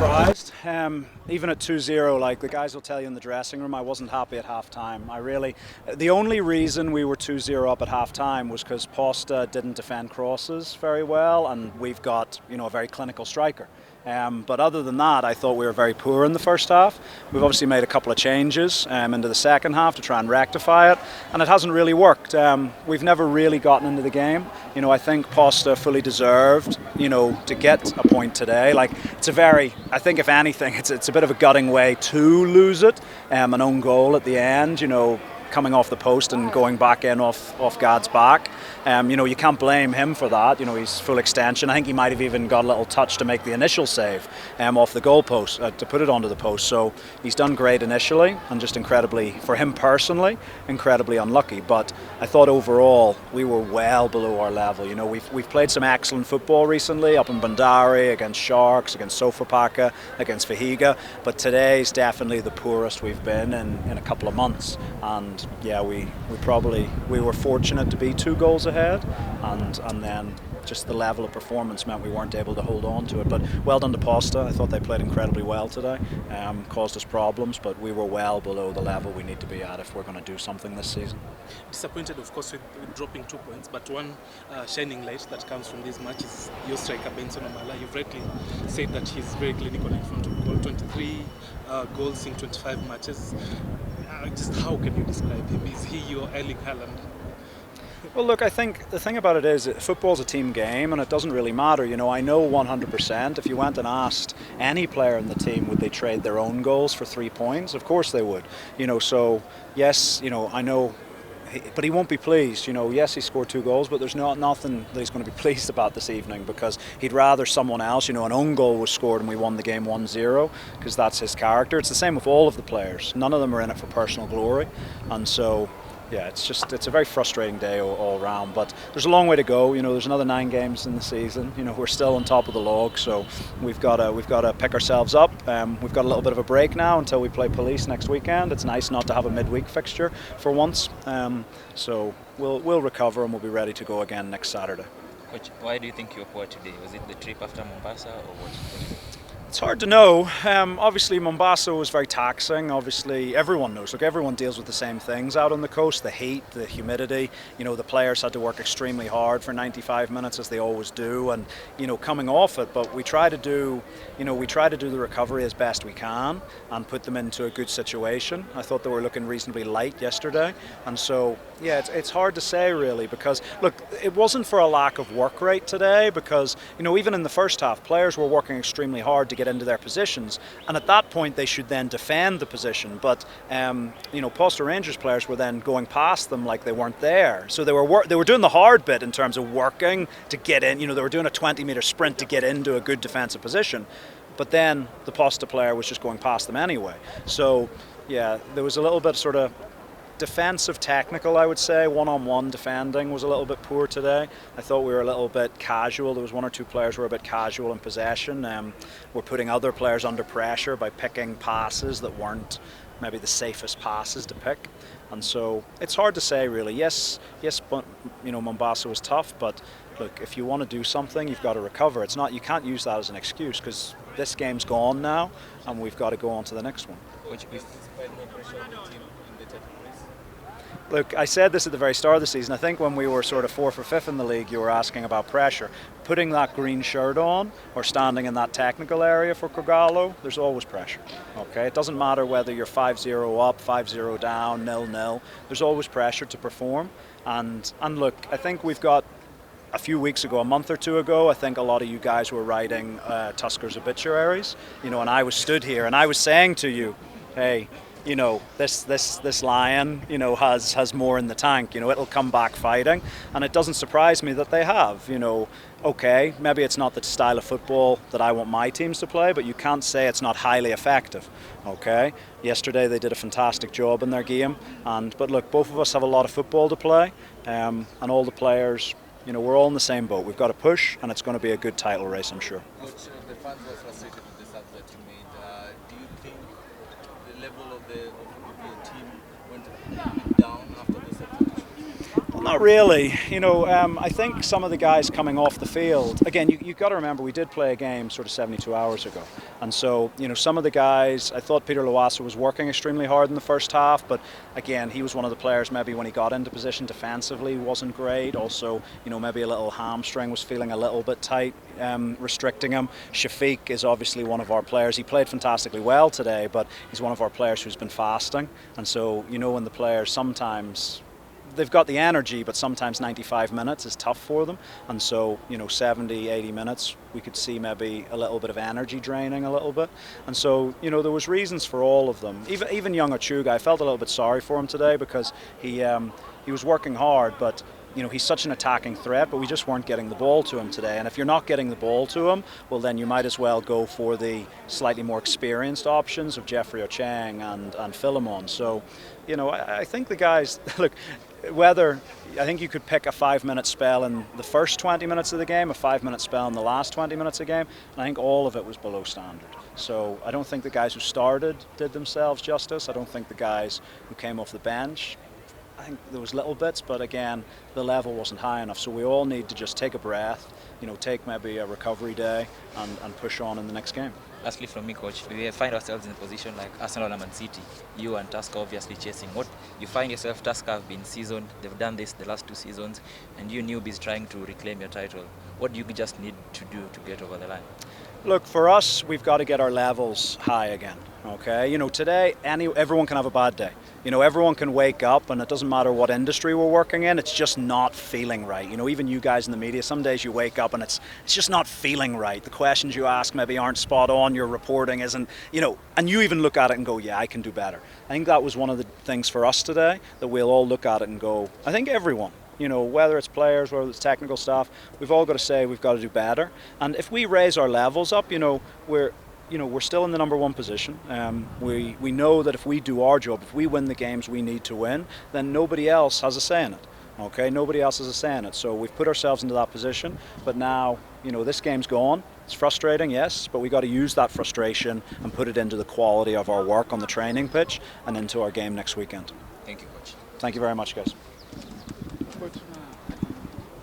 surprised. Even at 2-0, like the guys will tell you in the dressing room, I wasn't happy at half-time. The only reason we were 2-0 up at half-time was because Posta didn't defend crosses very well, and we've got, a very clinical striker. But other than that, I thought we were very poor in the first half. We've obviously made a couple of changes into the second half to try and rectify it, and it hasn't really worked. We've never really gotten into the game. I think Posta fully deserved, to get a point today. I think if anything, it's a bit of a gutting way to lose it. An own goal at the end, coming off the post and going back in off Gad's back. You can't blame him for that. He's full extension. I think he might have even got a little touch to make the initial save off the goal post, to put it onto the post. So he's done great initially, and just incredibly, for him personally, incredibly unlucky. But I thought overall we were well below our level. We've played some excellent football recently, up in Bandari, against Sharks, against Sofapaka, against Vihiga. But today's definitely the poorest we've been in a couple of months. And yeah, we were fortunate to be 2 goals ahead, and then just the level of performance meant we weren't able to hold on to it. But well done to Posta. I thought they played incredibly well today. Caused us problems, but we were well below the level we need to be at if we're going to do something this season. Disappointed, of course, with dropping 2 points, but one shining light that comes from this match is your striker Benson Omala. You've rightly said that he's very clinical in front of goal. 23 goals in 25 matches. Just how can you describe him? Is he your Erling Haaland? Well, look, I think the thing about it is football's a team game, and it doesn't really matter. I know 100% if you went and asked any player in the team would they trade their own goals for 3 points, of course they would. So yes, I know, but he won't be pleased. Yes, he scored 2 goals, but there's nothing that he's going to be pleased about this evening, because he'd rather someone else, an own goal was scored and we won the game 1-0, because that's his character. It's the same with all of the players. None of them are in it for personal glory, and so yeah, it's a very frustrating day all around, but there's a long way to go. There's another 9 games in the season. We're still on top of the log, so we've got to pick ourselves up. We've got a little bit of a break now until we play Police next weekend. It's nice not to have a midweek fixture for once. So we'll recover and we'll be ready to go again next Saturday. Coach, why do you think you were poor today? Was it the trip after Mombasa or what? It's hard to know. Obviously, Mombasa was very taxing. Obviously, everyone knows. Look, everyone deals with the same things out on the coast: the heat, the humidity. The players had to work extremely hard for 95 minutes, as they always do, and coming off it. But we try to do, the recovery as best we can and put them into a good situation. I thought they were looking reasonably light yesterday, and so yeah, it's hard to say really, because look, it wasn't for a lack of work rate today, because even in the first half, players were working extremely hard to get into their positions, and at that point they should then defend the position. But Posta Rangers players were then going past them like they weren't there, so they were doing the hard bit in terms of working to get in. They were doing a 20-meter sprint to get into a good defensive position, but then the Posta player was just going past them anyway. So yeah, there was a little bit sort of defensive technical, I would say. One-on-one defending was a little bit poor today. I thought we were a little bit casual. There was 1 or 2 players who were a bit casual in possession. We're putting other players under pressure by picking passes that weren't maybe the safest passes to pick. And so it's hard to say really. Yes, but Mombasa was tough, but look, if you want to do something, you've got to recover. You can't use that as an excuse, because this game's gone now and we've got to go on to the next one. Look, I said this at the very start of the season. I think when we were sort of 4th or 5th in the league, you were asking about pressure. Putting that green shirt on or standing in that technical area for Kogalo, there's always pressure. Okay, it doesn't matter whether you're 5-0 up, 5-0 down, 0-0. There's always pressure to perform. And look, I think we've got a few weeks ago, a month or 2 ago, I think a lot of you guys were writing Tusker's obituaries. And I was stood here and I was saying to you, hey, this lion, has more in the tank. It'll come back fighting, and it doesn't surprise me that they have. Okay, maybe it's not the style of football that I want my teams to play, but you can't say it's not highly effective. Okay, yesterday they did a fantastic job in their game, but look, both of us have a lot of football to play, and all the players, we're all in the same boat. We've got to push, and it's going to be a good title race, I'm sure. Coach, the fans were frustrated with the subs that you made. Do you think the level of the team went down after the substitution? Well, Not really. I think some of the guys coming off the field, again, you've got to remember we did play a game sort of 72 hours ago. And so, some of the guys, I thought Peter Lawassa was working extremely hard in the first half, but again, he was one of the players maybe when he got into position defensively wasn't great. Also, maybe a little hamstring was feeling a little bit tight, restricting him. Shafiq is obviously one of our players. He played fantastically well today, but he's one of our players who's been fasting. And so, when the players sometimes they've got the energy, but sometimes 95 minutes is tough for them. And so, 70, 80 minutes, we could see maybe a little bit of energy draining a little bit. And so, there was reasons for all of them. Even young Ochuga, I felt a little bit sorry for him today because he was working hard, but he's such an attacking threat, but we just weren't getting the ball to him today. And if you're not getting the ball to him, well, then you might as well go for the slightly more experienced options of Jeffrey Ocheng and Philemon. So, I think the guys, look, I think you could pick a 5-minute spell in the first 20 minutes of the game, a 5-minute spell in the last 20 minutes of the game, and I think all of it was below standard. So I don't think the guys who started did themselves justice. I don't think the guys who came off the bench, I think there was little bits, but again, the level wasn't high enough. So we all need to just take a breath, take maybe a recovery day and push on in the next game. Lastly from me, coach, we find ourselves in a position like Arsenal and Man City. You and Tusker obviously chasing. What you find yourself, Tusker have been seasoned, they've done this the last 2 seasons, and you newbies trying to reclaim your title. What do you just need to do to get over the line? Look, for us, we've got to get our levels high again. Okay, today everyone can have a bad day. Everyone can wake up, and it doesn't matter what industry we're working in. It's just not feeling right. Even you guys in the media, some days you wake up and it's just not feeling right. The questions you ask maybe aren't spot on. Your reporting isn't. And you even look at it and go, "Yeah, I can do better." I think that was one of the things for us today that we'll all look at it and go. I think everyone. Whether it's players, whether it's technical staff, we've all got to say we've got to do better. And if we raise our levels up, we're still in the number 1 position. We know that if we do our job, if we win the games we need to win, then nobody else has a say in it. Okay, nobody else has a say in it. So we've put ourselves into that position. But now, this game's gone. It's frustrating, yes, but we got to use that frustration and put it into the quality of our work on the training pitch and into our game next weekend. Thank you, coach. Thank you very much, guys. Good.